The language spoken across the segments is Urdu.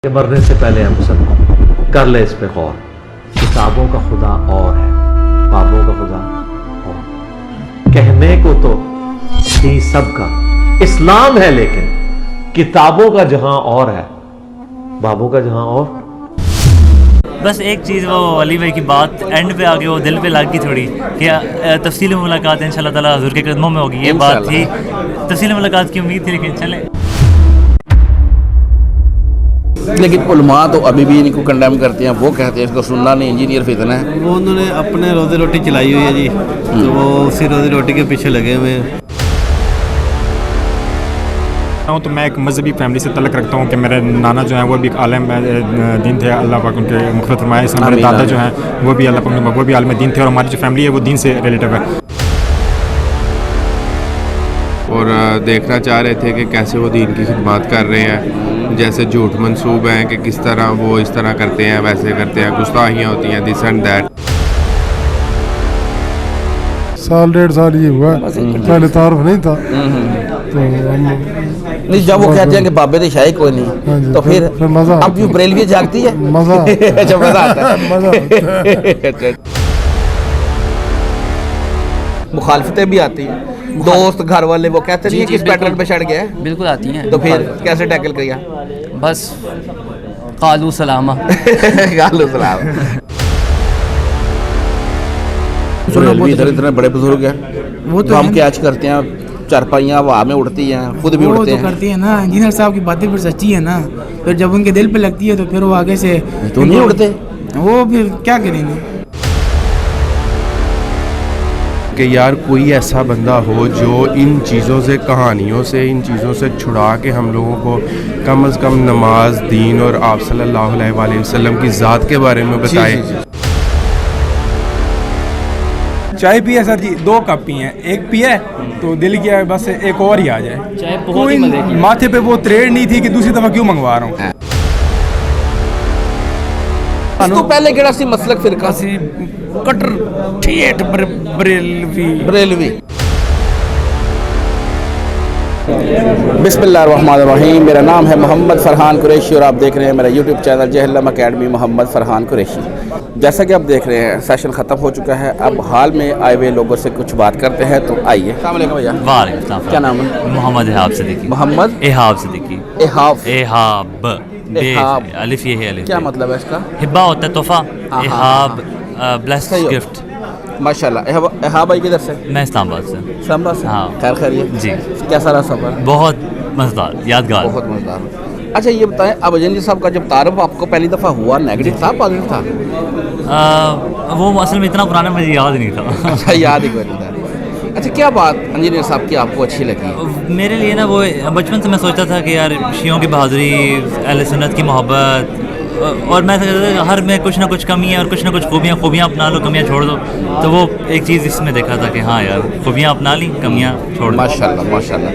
کہ مرنے سے پہلے ہم سب کر لے اس پہ غور. کتابوں کا خدا اور ہے, بابوں کا خدا اور. کہنے کو تو ہی سب کا اسلام ہے, لیکن کتابوں کا جہاں اور ہے, بابوں کا جہاں اور. بس ایک چیز وہ علی بھائی کی بات اینڈ پہ آگے وہ دل پہ لگ گئی تھوڑی کہ تفصیل ملاقات ان شاء اللہ تعالیٰ حضور کے قدموں میں ہوگی. یہ بات تھی, تفصیل ملاقات کی امید تھی, لیکن چلیں. لیکن علماء تو ابھی بھی ان کو کنڈیم کرتے ہیں, وہ کہتے ہیں اس کو سننا نہیں, انجینئر فتنہ ہے. وہ انہوں نے اپنے روزی روٹی چلائی ہوئی ہے جی, تو وہ اسی روزی روٹی کے پیچھے لگے ہوئے ہیں. تو میں ایک مذہبی فیملی سے تعلق رکھتا ہوں کہ میرے نانا جو ہیں وہ بھی ایک عالم دین تھے, اللہ پاک ان کے مغفرت فرمائے. ہمارے دادا جو ہیں وہ بھی اللہ پاک وہ بھی عالم دین تھے, اور ہماری جو فیملی ہے وہ دین سے ریلیٹو ہے. اور دیکھنا چاہ رہے تھے کہ کیسے وہ دین کی خدمات کر رہے ہیں. جیسے جھوٹ منسوب ہیں کہ کس طرح وہ اس طرح کرتے ہیں, ویسے کرتے ہیں, گستاخیاں ہوتی ہیں, دس اینڈ دیٹ. سال ڈیڑھ سال یہ ہوا, پہلے تعارف نہیں تھا. تو نہیں, جب وہ کہتے ہیں کہ بابے دے شاہی کوئی نہیں, تو پھر اب جو بریلوی جاگتی ہے مزہ جب مزہ آتا ہے. مخالفتیں بھی آتی ہیں, دوست گھر والے وہ کہتے نہیں کس پیٹرن پہ چڑھ گیا ہے. بالکل آتی ہیں. تو پھر کیسے ٹیکل کیا؟ بس قالو سلامہ. قالو سلام. ادھر اتنے بڑے بزرگ ہیں, وہ تو ہم کیچ کرتے ہیں, چارپائیاں ہوا میں اڑتی ہیں, خود بھی اڑتے ہیں. کرتی ہیں نا انجینئر صاحب کی باتیں پھر سچی ہے نا, پھر جب ان کے دل پہ لگتی ہے تو پھر وہ آگے سے تو نہیں اڑتے, وہ پھر کیا کریں گے. کہ یار کوئی ایسا بندہ ہو جو ان چیزوں سے, کہانیوں سے, ان چیزوں سے چھڑا کے ہم لوگوں کو کم از کم نماز, دین اور آپ صلی اللہ علیہ وآلہ وسلم کی ذات کے بارے میں بتائے. چائے پی ہے سر جی, 2 کپ پی ہیں, ایک پیا تو دل کیا بس ایک اور ہی آ جائے. کوئی ماتھے پہ وہ تریڑ نہیں تھی کہ دوسری دفعہ کیوں منگوا رہا ہوں. اس تو پہلے کیڑا سی مسلک فرقہ سی کٹر ٹھیٹ بریلوی. بسم اللہ الرحمن الرحیم. میرا نام ہے محمد فرحان قریشی اور آپ دیکھ رہے ہیں میرا یوٹیوب چینل جہلم اکیڈمی محمد فرحان قریشی. جیسا کہ آپ دیکھ رہے ہیں سیشن ختم ہو چکا ہے, اب حال میں آئے ہوئے لوگوں سے کچھ بات کرتے ہیں. تو آئیے. السلام علیکم بھیا. وعلیکم السلام. کیا نام ہے؟ محمد احاب صدیقی. محمد احاب صدیقی. احاب. الف یہ ہے الف. کیا مطلب ہے اس کا؟ ہبا ہوتا ہے تحفہ, احاب بلیسڈ گفٹ. ماشاءاللہ. احاب بھائی کدھر سے؟ میں اسلام آباد سے. اسلام آباد سے. ہاں. خیر خیریت جی. کیسا رہا سفر؟ بہت مزیدار, یادگار. بہت مزیدار. اچھا یہ بتائیں, ابوجن جی صاحب کا جب تعارف آپ کو پہلی دفعہ ہوا, نیگیٹو تھا پازیٹو تھا؟ وہ اصل میں اتنا پرانا مجھے یاد نہیں تھا. اچھا یاد ہی کوئی نہیں تھا. اچھا کیا بات انجینئر صاحب کی آپ کو اچھی لگی؟ میرے لیے نا وہ بچپن سے میں سوچتا تھا کہ یار شیعوں کی بہادری, اہل سنت کی محبت, اور میں ہر میں کچھ نہ کچھ کمی ہے اور کچھ نہ کچھ خوبیاں اپنا لو, کمیاں چھوڑ دو. تو وہ ایک چیز اس میں دیکھا تھا کہ ہاں یار خوبیاں اپنا لی, کمیاں چھوڑ دو. ماشاءاللہ ماشاءاللہ.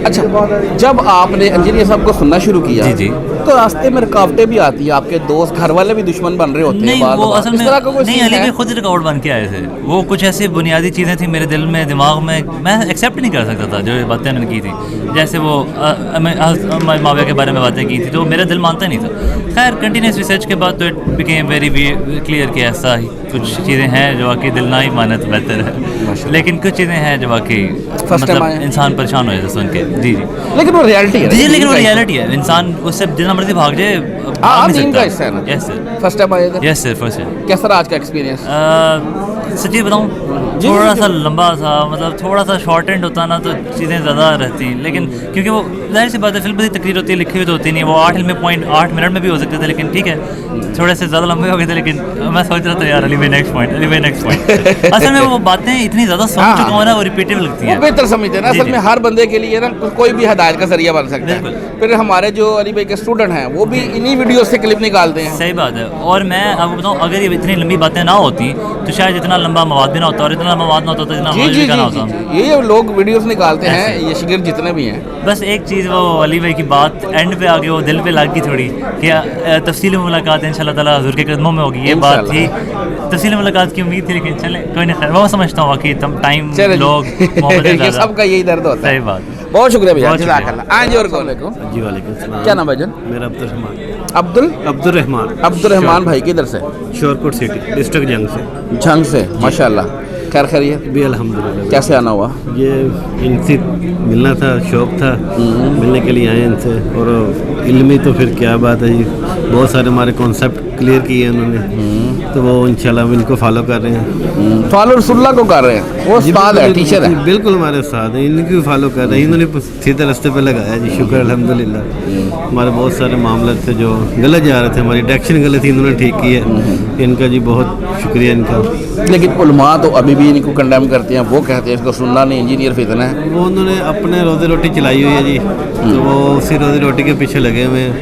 اچھا جب آپ نے انجینئر صاحب کو سننا شروع کیا, جی تو راستے میں رکاوٹیں بھی آتی ہیں, آپ کے دوست گھر والے بھی دشمن بن رہے ہوتے ہیں. نہیں وہ اصل میں نہیں, علی بھی خود رکاوٹ بن کے آئے تھے. وہ کچھ ایسی بنیادی چیزیں تھیں میرے دل میں, دماغ میں, میں ایکسیپٹ نہیں کر سکتا تھا جو باتیں میں نے کی تھی. جیسے وہ معاویہ کے بارے میں باتیں کی تھی تو میرا دل مانتا نہیں تھا. خیر کنٹینیوس ریسرچ کے بعد تو اٹ بیکیم ویری کلیئر کہ ایسا ہی کچھ چیزیں ہیں جو واقعی دل نہ ہی مانے تو بہتر ہے, لیکن کچھ چیزیں ہیں جو واقعی مطلب انسان پریشان ہو جاتا ہے سن کے. جی لیکن وہ ریالٹی ہے. جی لیکن وہ ریالٹی ہے, انسان اس سے جتنا مرضی بھاگ جائے بھاگ نہیں سکتا. یس سر. فرسٹ ٹائم آئے تھے؟ یس سر فرسٹ ٹائم. کیسا رہا آج کا ایکسپیرینس؟ سچی بتاؤں تھوڑا سا لمبا تھا, مطلب تھوڑا سا شارٹ اینڈ ہوتا نا تو چیزیں زیادہ رہتی ہیں, لیکن کیونکہ وہ ظاہر سی بات ہے فلم کی تقریر ہوتی ہے, لکھی ہوئی تو ہوتی نہیں. وہ 8 منٹ میں بھی ہو سکتے تھے, لیکن ٹھیک ہے تھوڑے سے زیادہ لمبے ہو گئے تھے. لیکن میں سوچ رہا تھا یار علی بھائی نیکسٹ پوائنٹ. اصل میں وہ باتیں اتنی زیادہ سمجھ چکا ہوں نا, وہ ریپیٹیو لگتی ہیں. بہتر سمجھتے ہیں نا اصل میں ہر بندے کے لیے نا کوئی بھی ہدایت کا ذریعہ بن سکتا ہے. پھر ہمارے جو علی بھائی کے اسٹوڈنٹ ہیں وہ بھی انہی ویڈیو سے کلپ نکالتے ہیں. صحیح بات ہے. اور میں آپ کو بتاؤں اگر یہ اتنی لمبی باتیں نہ ہوتی تو شاید اتنا لمبا مواد بھی نہ ہوتا, اور اتنا لمبا مواد نہ ہوتا تو اتنا مواد بھی نہ ہوتا. یہ لوگ ویڈیوز نکالتے ہیں, یہ شاگرد جتنے بھی ہیں. بس ایک چیز وہ علی بھائی کی بات اینڈ پہ آگے وہ دل پہ لگ گئی تھوڑی کہ تفصیل ملاقات ان شاء اللہ تعالیٰ حضور کے قدموں میں ہوگی. یہ بات تھی, تفصیل ملاقات کی امید تھی, لیکن چلیں کوئی نہیں. خیر وہ سمجھتا ہوں کہ ٹائم لوگ یہ سب کا یہی درد ہوتا ہے. صحیح بات. بہت شکریہ بھیا, جزاک اللہ. ہاں جی. اور کون؟ جی وعلیکم السلام. کیا نام ہے جان؟ میرا عبد الرحمان. عبدالرحمان بھائی کدھر سے؟ شورکوٹ سٹی ڈسٹرکٹ جنگ سے. جھنگ سے. ماشاءاللہ. خیر خیریت بھی الحمدللہ. کیسے آنا ہوا؟ یہ ان سے ملنا تھا, شوق تھا, ملنے کے لیے آئے ان سے. اور علمی تو پھر کیا بات ہے جی, بہت سارے ہمارے کانسیپٹ کلیئر کیے انہوں نے, تو وہ انشاءاللہ ہم ان کو فالو کر رہے ہیں. فالو رسول اللہ کو کر رہے ہیں, وہ استاد ہے, ٹیچر ہے. بالکل ہمارے استاد ہیں, ان کی فالو کر رہے ہیں. انہوں نے سیدھے راستے پہ لگایا جی, شکر الحمدللہ. ہمارے بہت سارے معاملات تھے جو غلط جا رہے تھے, ہماری ڈائریکشن غلط تھی, انہوں نے ٹھیک کی ہے. ان کا جی بہت شکریہ ان کا. لیکن علماء تو ابھی بھی ان کو کنڈیم کرتے ہیں, وہ کہتے ہیں اس کو سننا نہیں, انجینئر فتنہ ہے. وہ انہوں نے اپنے روزی روٹی چلائی ہوئی ہے جی, تو وہ اسی روزی روٹی کے پیچھے لگے ہوئے ہیں.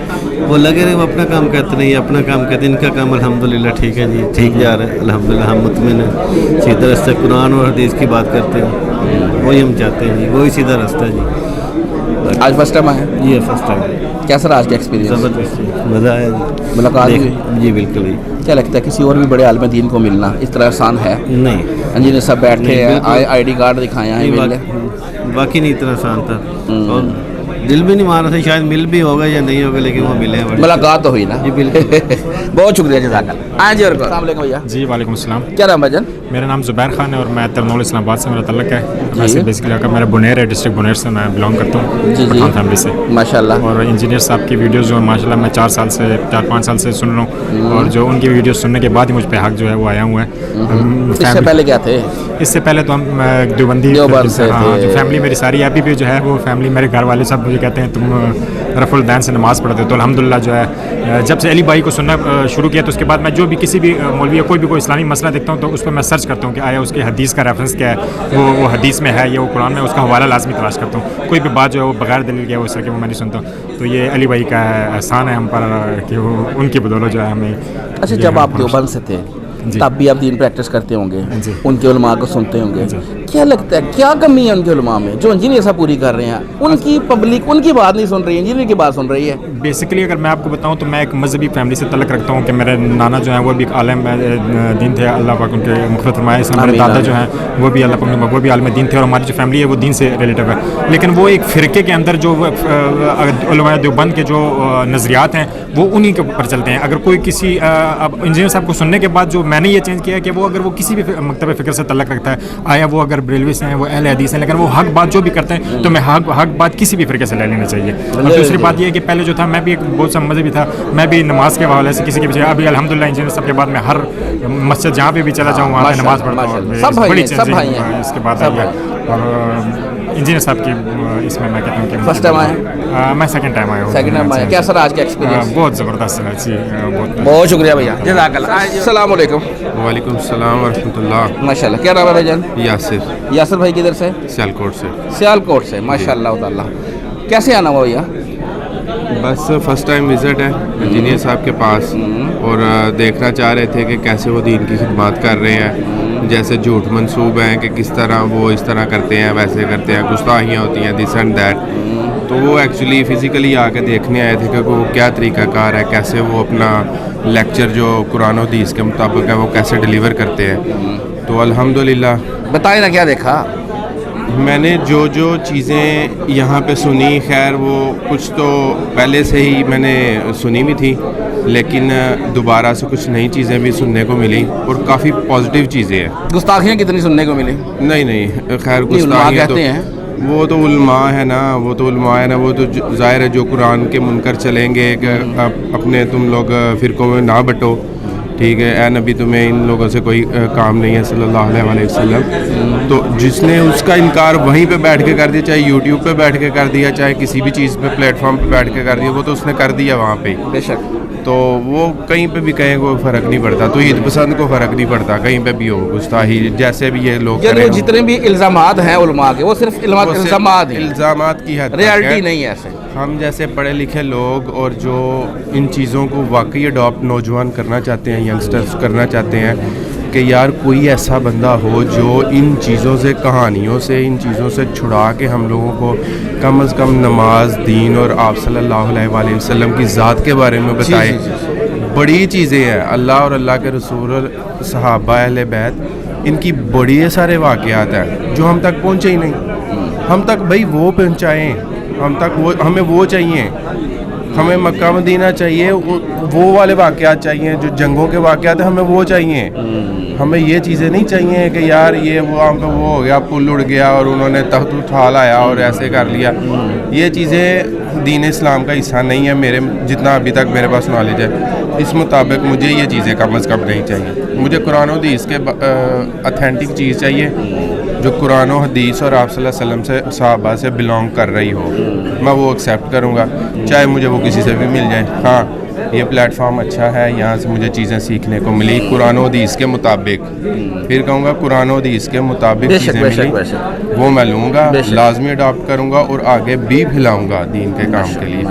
وہ لگے رہے, وہ اپنا کام کرتے نہیں, اپنا کام کرتے. ان کا کام الحمدللہ ٹھیک ہے جی, ٹھیک جا رہا ہے الحمدللہ. ہم مطمئن ہیں, سیدھا رستہ قرآن اور حدیث کی بات کرتے ہیں, وہی ہم چاہتے ہیں جی, وہی سیدھا رستہ ہے جی. آج فرسٹ ٹائم آئے؟ جی فرسٹ ٹائم. کیسا رہا آج کا ایکسپیرینس؟ زبردست, مزہ آیا جی. ملاقات ہوئی؟ جی بالکل جی. کیا لگتا ہے کسی اور بھی بڑے عالم دین کو ملنا اس طرح آسان ہے؟ نہیں, انجینئر صاحب بیٹھے ہیں, آئی ڈی کارڈ دکھائے ہیں, باقی نہیں اتنا آسان تھا. اور دل بھی نہیں مارا تھا, شاید مل بھی ہوگا یا نہیں ہوگا, لیکن وہ ملے ہیں. ملاقات تو ہوئی نا جی بالکل. بہت شکریہ جزاک اللہ. آئیں جی. اور السلام علیکم بھیا. جی وعلیکم السلام. کیا نام ہے جان؟ میرا نام زبیر خان ہے اور میں ترنول اسلام آباد سے میرا تعلق ہے. ویسے بیسکلی کا میرا بنیر ہے, ڈسٹرکٹ بنیر سے میں بلانگ کرتا ہوں, پٹھان فیملی سے. ماشاءاللہ. اور انجینئر صاحب کی ویڈیوز جو ماشاء اللہ میں 4-5 سال سے سن رہا ہوں, اور جو ان کی ویڈیوز سننے کے بعد ہی مجھ پہ حق جو ہے وہ آیا ہوا ہے. اس سے پہلے کیا تھے؟ اس سے پہلے تو ہم دیوبندی, جو فیملی میری ساری ابھی بھی جو ہے وہ فیملی, میرے گھر والے سب مجھے کہتے ہیں تم رفع الدین سے نماز پڑھتے ہو. تو الحمدللہ جو ہے جب سے علی بھائی کو سننا شروع کیا تو اس کے بعد میں جو بھی کسی بھی مولوی یا کوئی بھی کوئی اسلامی مسئلہ دیکھتا ہوں تو اس پہ میں سرچ کرتا ہوں کہ آیا اس کے حدیث کا ریفرنس کیا ہے, وہ حدیث میں ہے یا وہ قرآن میں, اس کا حوالہ لازمی تلاش کرتا ہوں. کوئی بھی بات جو ہے وہ بغیر دلیل کیا وہ اس طرح کہ وہ میں نہیں سنتا ہوں. تو یہ علی بھائی کا احسان ہے ہم پر کہ وہ ان کی بدولت جو ہے ہمیں. اچھا, جب آپ دیوبند سے تھے تب بھی آپ دین پریکٹس کرتے ہوں گے, ان کے علماء کو سنتے ہوں گے, کیا لگتا ہے کیا کمی ہے ان کے علماء میں جو انجینئر صاحب پوری کر رہے ہیں؟ ان کی پبلک ان کی بات نہیں سن رہی, انجینئر کی بات سن رہی ہے. بیسیکلی اگر میں آپ کو بتاؤں تو میں ایک مذہبی فیملی سے تعلق رکھتا ہوں کہ میرے نانا جو ہیں وہ بھی ایک عالم دین تھے, اللہ پاک ان کے مغفرت فرمائے. ہمارے دادا جو ہیں وہ بھی اللہ پاک وہ بھی عالم دین تھے, اور ہماری جو فیملی ہے وہ دین سے ریلیٹو ہے. لیکن وہ ایک فرقے کے اندر جو علماء دیوبند کے جو نظریات ہیں وہ انہی کے اوپر چلتے ہیں. اگر کوئی کسی اب انجینئر صاحب کو سننے کے بعد جو میں نے یہ چینج کیا ہے کہ وہ اگر وہ کسی بھی مکتب فکر سے تعلق رکھتا ہے, آیا وہ اگر بریلوی سے ہیں, وہ اہل حدیث ہیں, لیکن وہ حق بات جو بھی کرتے ہیں تو میں حق بات کسی بھی فرقے سے لے لینا چاہیے. اور دوسری بات یہ ہے کہ پہلے جو تھا میں بھی ایک بہت سا مذہبی تھا, میں بھی نماز کے حوالے سے کسی کے پیچھے, ابھی الحمدللہ انجینئر صاحب کے بعد میں ہر مسجد جہاں پہ بھی چلا جاؤں وہاں پہ نماز پڑھتا ہوں. بڑی چینج اس کے بعد آئی ہے. اور انجینئر صاحب کی اس میں کہتا ہوں کہ فرسٹ ٹائم آئے, میں سیکنڈ ٹائم آیا ہوں. سیکنڈ ٹائم آیا. کیا سر آج کا ایکسپیرینس؟ بہت زبردست ہے جی, بہت شکریہ بھیا, جزاک اللہ. السلام علیکم. وعلیکم السلام ورحمۃ اللہ. ماشاء اللہ. کیا نام ہے بھائی جان؟ یاسر. یاسر بھائی کدھر سے؟ سیالکوٹ سے. سیالکوٹ سے. ماشاء اللہ تعالیٰ. کیسے آنا ہوا بھیا؟ بس فرسٹ ٹائم وزٹ ہے انجینئر صاحب کے پاس, اور دیکھنا چاہ رہے تھے کہ کیسے وہ دین کی خدمات کر رہے ہیں. جیسے جھوٹ منصوب ہیں کہ کس طرح وہ اس طرح کرتے ہیں, ویسے کرتے ہیں, گستاخیاں ہوتی ہیں, دس اینڈ دیٹ. تو وہ ایکچولی فزیکلی آ کے دیکھنے آئے تھے کہ وہ کیا طریقہ کار ہے, کیسے وہ اپنا لیکچر جو قرآن و حدیث کے مطابق ہے وہ کیسے ڈیلیور کرتے ہیں. تو الحمدللہ. بتائیں نا کیا دیکھا؟ میں نے جو چیزیں یہاں پہ سنی, خیر وہ کچھ تو پہلے سے ہی میں نے سنی بھی تھی, لیکن دوبارہ سے کچھ نئی چیزیں بھی سننے کو ملی, اور کافی پازیٹیو چیزیں ہیں. گستاخیاں کتنی سننے کو ملی؟ نہیں خیر گستاخیاں تو وہ تو علماء ہے نا, وہ تو ظاہر ہے جو قرآن کے منکر چلیں گے کہ اپنے تم لوگ فرقوں میں نہ بٹو, ٹھیک ہے, اے نبی تمہیں ان لوگوں سے کوئی کام نہیں ہے صلی اللہ علیہ وسلم. تو جس نے اس کا انکار وہیں پہ بیٹھ کے کر دیا, چاہے یوٹیوب پہ بیٹھ کے کر دیا, چاہے کسی بھی چیز پہ پلیٹ فارم پہ بیٹھ کے کر دیا, وہ تو اس نے کر دیا وہاں پہ. بے شک. تو وہ کہیں پہ بھی کہیں کوئی فرق نہیں پڑتا, تو عید پسند کو فرق نہیں پڑتا, کہیں پہ بھی ہو گستاخی جیسے بھی یہ لوگ کریں. جتنے بھی الزامات ہیں علماء کے وہ صرف الزامات ہیں, الزامات کی حد تک ریالٹی نہیں ہے. ایسے ہم جیسے پڑھے لکھے لوگ اور جو ان چیزوں کو واقعی اڈاپٹ نوجوان کرنا چاہتے ہیں, ینگسٹرز کرنا چاہتے ہیں کہ یار کوئی ایسا بندہ ہو جو ان چیزوں سے, کہانیوں سے, ان چیزوں سے چھڑا کے ہم لوگوں کو کم از کم نماز, دین اور آپ صلی اللہ علیہ وآلہ وسلم کی ذات کے بارے میں بتائے. بڑی چیزیں ہیں, اللہ اور اللہ کے رسول اور صحابہ اہل بیت, ان کی بڑی سارے واقعات ہیں جو ہم تک پہنچے ہی نہیں. ہم تک بھائی وہ پہنچائیں, ہمیں وہ چاہیے. ہمیں مکہ مدینہ چاہیے, وہ والے واقعات چاہیے جو جنگوں کے واقعات ہیں, ہمیں وہ چاہیے. ہمیں یہ چیزیں نہیں چاہیے کہ یار یہ وہاں پہ وہ ہو گیا, پل اڑ گیا اور انہوں نے تخت اٹھا لایا اور ایسے کر لیا. یہ چیزیں دین اسلام کا حصہ نہیں ہے, میرے جتنا ابھی تک میرے پاس نالج ہے. اس مطابق مجھے یہ چیزیں کم از کم نہیں چاہیے. مجھے قرآن و حدیث کے اتھینٹک چیز چاہیے جو قرآن و حدیث اور آپ صلی اللہ علیہ وسلم سے صحابہ سے بلانگ کر رہی ہو. میں وہ ایکسیپٹ کروں گا, چاہے مجھے وہ کسی سے بھی مل جائے. ہاں یہ پلیٹ فارم اچھا ہے, یہاں سے مجھے چیزیں سیکھنے کو ملی قرآن و حدیث کے مطابق. پھر کہوں گا قرآن و حدیث کے مطابق چیزیں ملی وہ میں لوں گا, لازمی اڈاپٹ کروں گا اور آگے بھی پھیلاؤں گا دین کے کام کے لیے.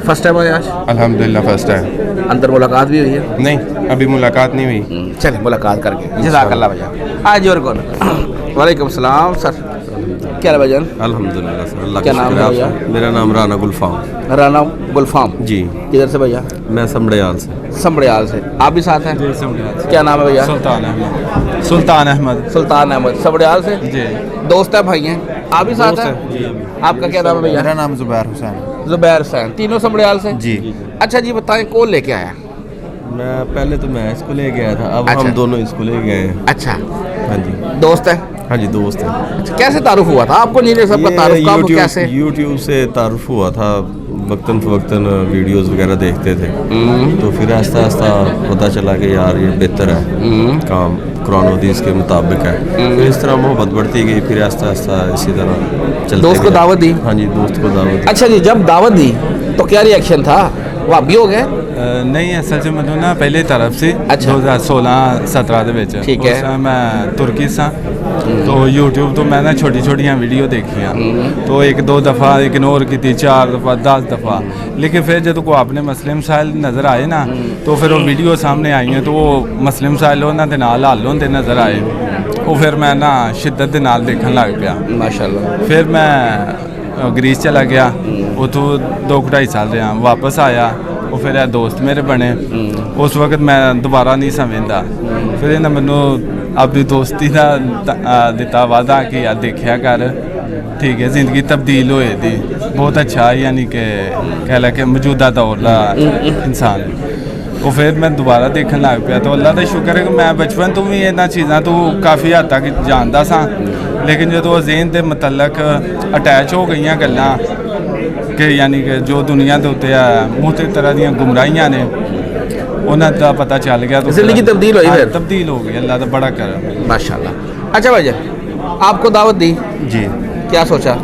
فرسٹ ٹائم آیا آج؟ الحمدللہ فرسٹ ٹائم. اندر ملاقات بھی ہوئی ہے؟ نہیں ابھی ملاقات نہیں ہوئی. چلیں ملاقات کر کے جزاک اللہ بھیا. آج اور کون؟ وعلیکم السلام سر, کیا بھائی جان؟ الحمدللہ سر, اللہ کیا نام ہے بھیا؟ میرا نام رانا گلفام. رانا گلفام جی. کدھر سے بھیا؟ میں سمڑیال سے. سمڑیال سے. آپ بھی ساتھ ہیں؟ جی سمڑیال سے. کیا نام ہے بھیا؟ سلطان احمد. سلطان احمد. سلطان احمد سمڑیال سے. جی. دوست ہیں بھائی ہیں, آپ بھی ساتھ ہیں؟ جی. آپ کا کیا نام ہے بھیا؟ میرا نام زبیر حسین. زبیر حسین. تینوں سمڑیال سے؟ جی. اچھا جی بتائیں کون لے کے آیا؟ میں پہلے تو میں اس کو لے گیا تھا, اب ہم دونوں اس کو لے گئے ہیں. اچھا ہاں جی. دوست ہیں؟ ہاں جی دوست ہیں. اچھا کیسے تعارف ہوا تھا آپ کو؟ نہیں سب کا تعارف کب کیسے؟ یوٹیوب سے تعارف ہوا تھا, وقتاً فوقتاً ویڈیوز وغیرہ دیکھتے تھے, تو پھر آہستہ آہستہ پتہ چلا کہ یار یہ بہتر ہے کام, قرآن و حدیث کے مطابق ہے. پھر اس طرح محبت بڑھتی گئی, پھر آہستہ آہستہ اسی طرح چلتے. دوست کو دعوت دی؟ ہاں جی دوست کو دعوت دی. اچھا جی جب دعوت دی تو کیا ری ایکشن تھا؟ وہ آپ بھی ہو گئے؟ نہیں اصل سے مطلب نا پہلی طرف سے 2016-17 دے وچ ٹھیک ہے میں ترکی سا, تو یوٹیوب تو میں نا چھوٹی چھوٹیاں ویڈیو دیکھیاں, تو ایک دو دفعہ اگنور کی تھی, 4 دفعہ 10 دفعہ, لیکن پھر جب کو اپنے مسئلے مسائل نظر آئے نا تو پھر وہ ویڈیو سامنے آئی ہیں, تو وہ مسئلے مسائل انہاں دے نال حل ہوندے نظر آئے, وہ پھر میں نا شدت دے نال دیکھن لگ پیا. ماشاءاللہ. پھر میں گریس چلا گیا, اتوں 2-2.5 سال رہا, واپس آیا, وہ پھر یہ دوست میرے بنے. اس وقت میں دوبارہ نہیں سمجھتا, پھر انہیں مینو اپنی دوستی کا دتا وعدہ کہ یار دیکھیا کر, ٹھیک ہے زندگی تبدیل ہوئے تھی بہت اچھا, یعنی کہ کہہ لے کہ موجودہ دور کا انسان. وہ پھر میں دوبارہ دیکھنے لگ پیا, تو اللہ کا شکر ہے کہ میں بچپن تو بھی یہاں چیزاں تو کافی حد تک جانتا سا, لیکن جدو ذہن کے متعلق اٹیچ ہو گئی گلاں کہ یعنی کہ جو دنیا کے اتنے مختلف طرح دیا گمراہیاں نے انہوں کا پتہ چل گیا, تو زندگی تبدیل ہوئی, پھر تبدیل ہو گئی. اللہ کا بڑا کرم ماشاءاللہ. اچھا بھائی جان آپ کو دعوت دی؟ جی. کیا سوچا؟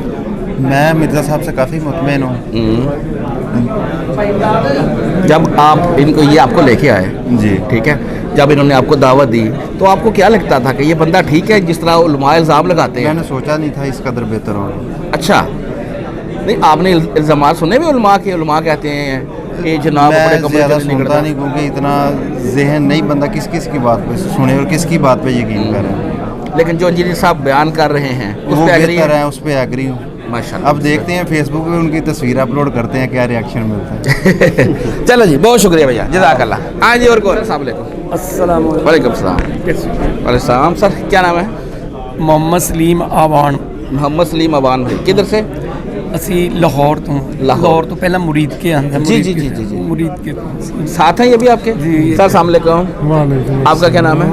میں مرزا صاحب سے کافی مطمئن ہوں. جب آپ ان کو یہ آپ کو لے کے آئے, جی ٹھیک ہے, جب انہوں نے آپ کو دعوت دی تو آپ کو کیا لگتا تھا کہ یہ بندہ ٹھیک ہے جس طرح علماء الزام لگاتے ہیں؟ میں نے سوچا نہیں تھا اس قدر بہتر ہو. اچھا نہیں آپ نے الزامات سنے بھی علماء کے؟ علماء کہتے ہیں کہ جناب میں زیادہ سنتا نہیں, کیونکہ اتنا ذہن نہیں بندہ کس کی بات پہ سنے اور کس کی بات پہ یقین کرے. لیکن جو انجینئر صاحب بیان کر رہے ہیں وہ بہتر ہیں, اس پہ ایگری ہوں. ماشاءاللہ. اب دیکھتے ہیں فیس بک پہ ان کی تصویر اپلوڈ کرتے ہیں, کیا ریئیکشن ملتا ہے. چلو جی بہت شکریہ بھیا, جزاک اللہ. ہاں جی اور کون؟ السلام علیکم. السلام علیکم. وعلیکم السلام. وعلیکم السلام. سر کیا نام ہے؟ محمد سلیم آوان. محمد سلیم آوان بھائی کدھر سے؟ اسی لاہور تو. لاہور تو پہلا مرید کے اندر. جی جی جی جی مرید کے ساتھ ہیں یہ بھی آپ کے؟ جی. سر السلام علیکم. وعلیکم. آپ کا کیا نام ہے؟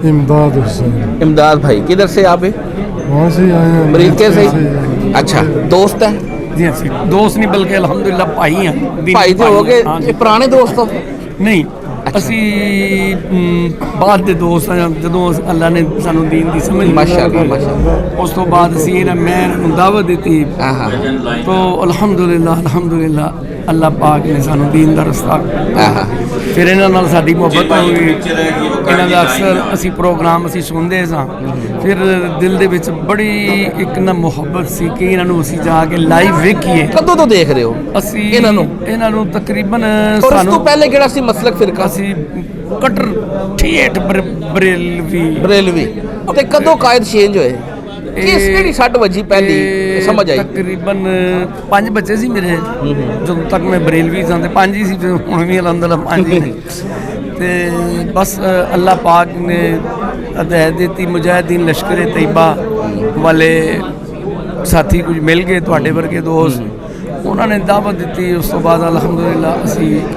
امداد حسین. امداد بھائی کدھر سے آپ؟ وہاں سے آئے ہیں, مرید کے سے. اچھا دوست ہیں؟ جی دوست نہیں بلکہ الحمدللہ بھائی ہیں. بھائی تو ہو گئے, پرانے دوست ہو؟ نہیں اسی بعد دے دوست ہیں, جدوں اللہ نے سانو دین دی سمجھ ماشاءاللہ اس تو بعد اسی میں دعوت دیتی, تو الحمدللہ اللہ پاک نے سانو دین دا رستہ. پھر انہاں نال ساڈی محبت ہوئی, انہاں دا اکثر اسی پروگرام اسی سنتے ساں, پھر دل دے وچ بڑی ایک نہ محبت سی کہ انہاں نوں اسی جا کے لائیو ویکھیے. کدوں تو دیکھ رہے ہو اسی انہاں نوں تقریباً سانو تو پہلے کیڑا سی مسلک فرقہ؟ اسی کٹر ٹھیٹ بریلوی. تے کدوں قائد چینج ہوئے؟ کس کیڑی سٹ وجی پہلی سمجھ آئی؟ تقریباً 5 بچے سی میرے جدوں تک میں بریلوی ساں, 5 ہی سی, ہن بھی الحمدللہ 5 ہی. تے بس اللہ پاک نے ہدایت دیتی, مجاہدین لشکر طیبہ والے ساتھی کچھ مل گئے, تواڈے ورگے دوست, ਉਹਨਾਂ ਨੇ ਦਾਵਤ ਦਿੱਤੀ। ਉਸ ਤੋਂ ਬਾਅਦ ਅਲਹਮਦੁਲਿਲਾ ਅਸੀਂ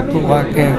ਉੱਥੋਂ ਆ ਕੇ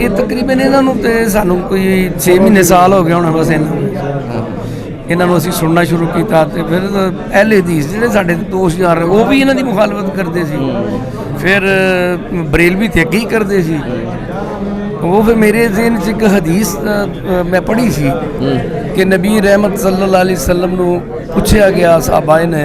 ਇਹ ਤਕਰੀਬਨ ਇਹਨਾਂ ਨੂੰ ਤੇ ਸਾਨੂੰ ਕੋਈ 6 ਮਹੀਨੇ ਸਾਲ ਹੋ ਗਏ ਹੋਣਾ ਬਸ ਇਹਨਾਂ ਨੂੰ ਅਸੀਂ ਸੁਣਨਾ ਸ਼ੁਰੂ ਕੀਤਾ। ਤੇ ਫਿਰ ਅਹਿਲੇ ਹਦੀਸ ਜਿਹੜੇ ਸਾਡੇ ਦੋਸਤ ਯਾਰ ਉਹ ਵੀ ਇਹਨਾਂ ਦੀ ਮੁਖਾਲਫਤ ਕਰਦੇ ਸੀ। ਫਿਰ ਬਰੇਲਵੀ ਤੇ ਅੱਗੇ ਹੀ ਕਰਦੇ ਸੀ। ਉਹ ਫਿਰ ਮੇਰੇ ਜ਼ਿਹਨ 'ਚ ਇੱਕ ਹਦੀਸ ਮੈਂ ਪੜ੍ਹੀ ਸੀ ਕਿ ਨਬੀ ਰਹਿਮਤ ਸੱਲੱਲਾਹੁ ਅਲੈਹਿ ਵਸੱਲਮ ਨੂੰ ਪੁੱਛਿਆ ਗਿਆ ਸਾਹਬਾਏ ਨੇ,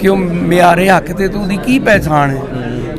ਕਿ ਉਹ ਮਿਆਰੇ ਹੱਕ ਤੇ ਉਹਦੀ ਕੀ ਪਹਿਚਾਣ ਹੈ।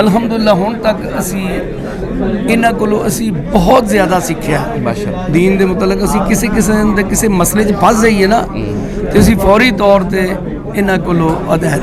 ਅਲਹਮਦੁਲਿਲਾ ਹੁਣ ਤੱਕ ਅਸੀਂ ਇਹਨਾਂ ਕੋਲੋਂ ਅਸੀਂ ਬਹੁਤ ਜ਼ਿਆਦਾ ਸਿੱਖਿਆ ਦੀਨ ਦੇ ਮੁਤਲਕ। ਅਸੀਂ ਕਿਸੇ ਕਿਸਮ ਦੇ ਕਿਸੇ ਮਸਲੇ 'ਚ ਫਸ ਜਾਈਏ ਨਾ ਤੇ ਅਸੀਂ ਫੌਰੀ ਤੌਰ ਤੇ ਇਹਨਾਂ ਕੋਲੋਂ ਹਦਾਇਤ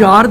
4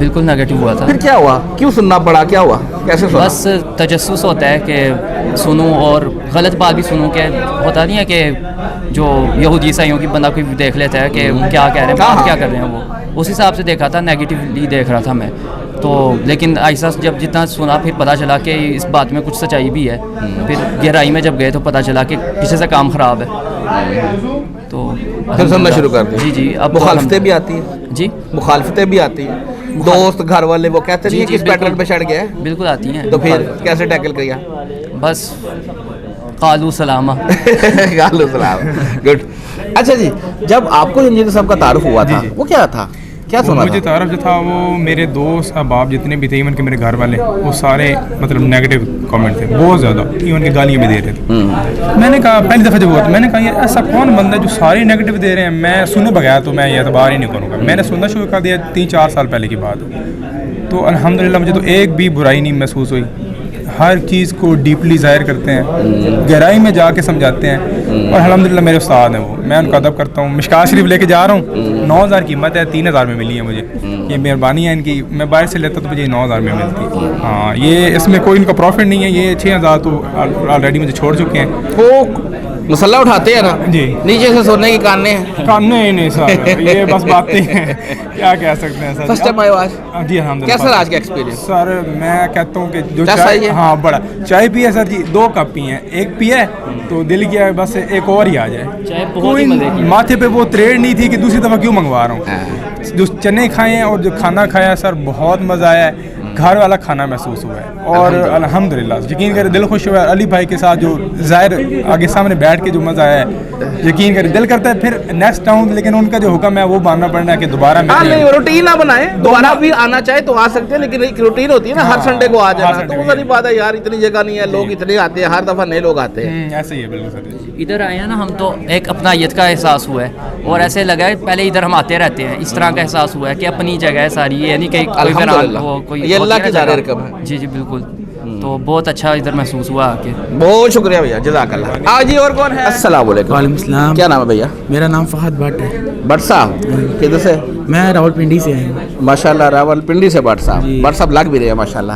بالکل نیگیٹو ہوا تھا. پھر کیا ہوا, کیوں سننا پڑا, کیا ہوا, کیسے سنا؟ بس تجسس ہوتا ہے کہ سنوں اور غلط بات بھی سنوں, کہ ہوتا نہیں ہے کہ جو یہودی عیسائیوں کی بندہ کوئی دیکھ لیتا ہے کہ کیا کہہ رہے ہیں, بات کیا کر رہے ہیں, وہ اس حساب سے دیکھا تھا, نیگیٹیولی دیکھ رہا تھا میں تو. لیکن ایسا جب جتنا سنا پھر پتہ چلا کہ اس بات میں کچھ سچائی بھی ہے. پھر گہرائی میں جب گئے تو پتہ چلا کہ پیچھے سے کام خراب ہے, تو پھر سننا شروع کر دیا. جی جی. اب مخالفتیں بھی آتی ہیں جی, مخالفتیں بھی آتی ہیں, دوست گھر والے وہ کہتے نہیں کس پیٹرن پہ چڑھ گیا ہے, بالکل آتی ہیں. تو پھر کیسے ٹیکل کیا؟ بس قالو سلامہ. قالو سلام, گڈ. اچھا جی, جب آپ کو انجینئر صاحب کا تعارف ہوا تھا وہ کیا تھا, کیا سنا مجھے تعارف جو تھا وہ میرے دوست احباب جتنے بھی تھے, ایون کہ میرے گھر والے, وہ سارے مطلب نیگیٹو کامنٹ تھے بہت زیادہ, ایون کہ گالیاں بھی دے رہے تھے. میں نے کہا پہلی دفعہ جب ہوا تو میں نے کہا یہ ایسا کون بندہ ہے جو سارے نیگیٹو دے رہے ہیں, میں سنے بغیر تو میں یہ اعتبار ہی نہیں کروں گا. میں نے سننا شروع کر دیا 3-4 سال پہلے کی بات, تو الحمدللہ مجھے تو ایک بھی برائی نہیں محسوس ہوئی. ہر چیز کو ڈیپلی ظاہر کرتے ہیں, گہرائی میں جا کے سمجھاتے ہیں, اور الحمدللہ میرے استاد ہیں وہ, میں ان کا ادب کرتا ہوں. مشکات شریف لے کے جا رہا ہوں, 9,000 قیمت ہے, 3,000 میں ملی ہے مجھے. یہ مہربانی ہے ان کی, میں باہر سے لیتا تو مجھے 9,000 میں ملتی. ہاں, یہ اس میں کوئی ان کا پروفٹ نہیں ہے. یہ 6,000 تو آلریڈی مجھے چھوڑ چکے ہیں. وہ مسلح اٹھاتے ہیں نا جی, نیچے سے سونے کی کانیں ہیں, کانیں ہی نہیں سر, یہ بس باتیں ہیں, کیا کہہ سکتے ہیں سر. فرسٹ ٹائم آئے آج, جی الحمدللہ. کیسا آج کا ایکسپیرینس سر میں کہتا ہوں کہ جو چائے, ہاں بڑا چائے پی ہے سر جی, 2 کپ پی ہیں, ایک پی ہے تو دل کیا ہے بس ایک اور ہی آ جائے. کوئی ماتھے پہ وہ تریڑ نہیں تھی کہ دوسری دفعہ کیوں منگوا رہا ہوں. جو چنے کھائے ہیں اور جو کھانا کھایا سر بہت مزہ آیا ہے, گھر والا کھانا محسوس ہوا ہے, اور الحمدللہ یقین کرے دل خوش ہوا ہے. علی بھائی کے ساتھ جو ظاہر آگے سامنے بیٹھ کے جو مزہ آیا ہے, یقین کرے دل کرتا ہے پھر نیکسٹ ٹاؤن, لیکن ان کا جو حکم ہے وہ ماننا پڑنا ہے کہ دوبارہ میں روٹین نہ بنائے, دوبارہ بھی آنا چاہے تو آ سکتے ہیں, لیکن ایک روٹین ہوتی ہے نا, ہر سنڈے کو آ جانا, تو وہ نہیں بات ہے یار, اتنی جگہ نہیں ہے, لوگ اتنے آتے ہیں, ہر دفعہ نئے لوگ آتے ہیں. ایسے ہی ہے بالکل سر. ادھر آئے ہیں نا ہم تو ایک اپنائیت کا احساس ہوا ہے, اور ایسے لگا ہے پہلے ادھر ہم آتے رہتے ہیں, اس طرح کا احساس ہوا ہے کہ اپنی جگہ ہے ساری, یعنی کہ یہ اللہ کی دار رقم ہے. جی جی بالکل, تو بہت اچھا ادھر محسوس ہوا آ کے. بہت شکریہ بھیا, جزاک اللہ. جی اور کون ہے؟ السلام علیکم. وعلیکم السلام. کیا نام ہے بھیا؟ میرا نام فہد بٹ ہے. بٹ صاحب کدھر سے؟ میں راول پنڈی سے ہوں. ماشاء اللہ, راول پنڈی سے بٹ صاحب. بٹ صاحب لگ بھی رہے ہیں ماشاء اللہ.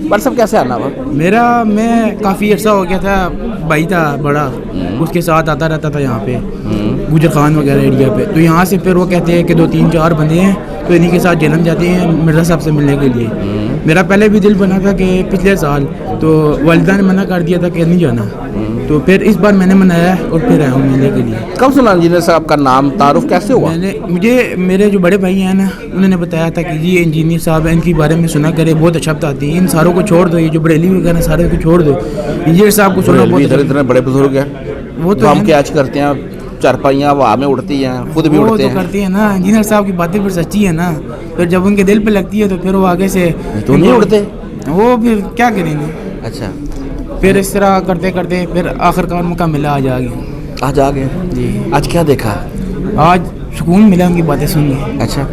بٹ صاحب کیسے آنا ہوا؟ میں کافی عرصہ ہو گیا تھا, بھائی تھا بڑا, اس کے ساتھ آتا رہتا تھا یہاں پہ گجر خان وغیرہ ایریا پہ. تو یہاں سے پھر وہ کہتے ہیں کہ 2-3-4 بندے ہیں, تو انہیں کے ساتھ جلن جاتے ہیں مرزا صاحب سے ملنے کے لیے. میرا پہلے بھی دل بنا تھا کہ پچھلے سال, تو والدہ نے منع کر دیا تھا کہ نہیں جانا, تو پھر اس بار میں نے منایا اور پھر آیا ہوں ملنے کے لیے. کب سنا انجینئر صاحب کا نام, تعارف کیسے ہوا؟ مجھے میرے جو بڑے بھائی ہیں نا, انہوں نے بتایا تھا کہ جی انجینئر صاحب ان کے بارے میں سنا کرے, بہت اچھا بتاتے ہیں, ان ساروں کو چھوڑ دو, یہ جو بریلی وغیرہ سارے کو چھوڑ دو, انجینئر صاحب کو سنا. بہت اتنے بڑے بزرگ ہیں, وہ تو ہم کیچ کرتے ہیں, چارپائیاں ہوا میں اڑتی ہیں, خود بھی اڑتے ہیں. کرتے ہیں نا, انجینئر صاحب کی باتیں پھر سچی ہے نا, پھر جب ان کے دل پہ لگتی ہے تو پھر وہ آگے سے تو نہیں اڑتے, وہ پھر کیا کریں گے. اچھا, پھر اس طرح کرتے کرتے پھر آخر کار موقع ملا, آج آ گئے. جی, آج کیا دیکھا؟ آج سکون ملا ان کی باتیں سن کے. اچھا,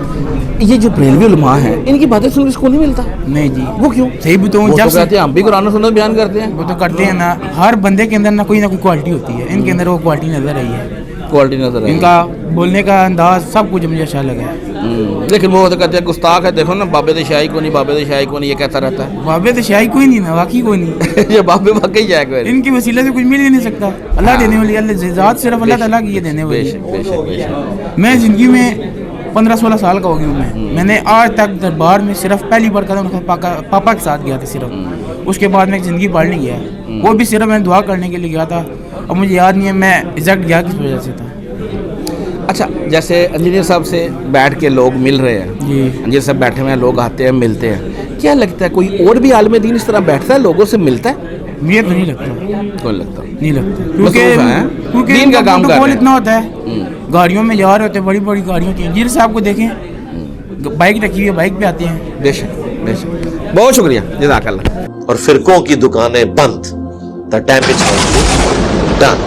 یہ جو بریلوی علماء ہیں ان کی باتیں سن کے سکون نہیں ملتا؟ نہیں جی. وہ کیوں؟ صحیح بتاؤں, جب کہتے ہیں ہم بھی قرآن و سنت بیان کرتے ہیں. وہ تو کرتے ہیں نا, ہر بندے کے اندر نہ کوئی کوالٹی ہوتی ہے, ان کے اندر وہ کوالٹی نظر آئی ہے. کوالٹی نظر آئی, ان کا بولنے کا انداز سب کچھ مجھے اچھا لگا ہے. لیکن وہ تو کہتے ہیں گستاخ ہے, دیکھو نا بابے تو شاہی کو نہیں, بابے تو شاہی کو نہیں, یہ کہتا رہتا ہے. بابے تو شاہی کوئی نہیں نا, واقعی کوئی نہیں. یہ بابے واقعی شاہی کوئی نہیں, ان کی وسیلے سے کچھ مل ہی نہیں سکتا. اللہ دینے والی, اللہ ذات صرف اللہ تعالیٰ کی یہ دینے والی. میں زندگی میں 15-16 سال کا ہو گیا ہوں. میں نے آج تک دربار میں صرف پہلی بار قدم پاپا کے ساتھ گیا تھا صرف, اس کے بعد میں زندگی پڑھ نہیں گیا, وہ بھی صرف میں دعا کرنے کے لیے گیا تھا, اور مجھے یاد نہیں ہے میں ایگزیکٹ گیا کس وجہ سے تھا. اچھا, جیسے انجینئر صاحب سے بیٹھ کے لوگ مل رہے ہیں, جی انجینئر صاحب بیٹھے ہوئے ہیں, لوگ آتے ہیں ملتے ہیں, کیا لگتا ہے کوئی اور بھی عالم دین اس طرح بیٹھتا ہے لوگوں سے ملتا ہے؟ مجھے تو نہیں لگتا. کون لگتا؟ نہیں لگتا, کیونکہ دین کا کام کر رہے ہیں. اتنا ہوتا ہے, گاڑیوں میں جا رہے ہوتے ہیں, بڑی بڑی گاڑیوں ہوتی ہیں. انجینئر صاحب کو دیکھیں, بائک رکھی ہوئی ہے, بائک پہ آتے ہیں. بے شک, بے شک, بہت شکریہ, جزاک اللہ. اور فرقوں کی دکانیں بند. The damage has been done.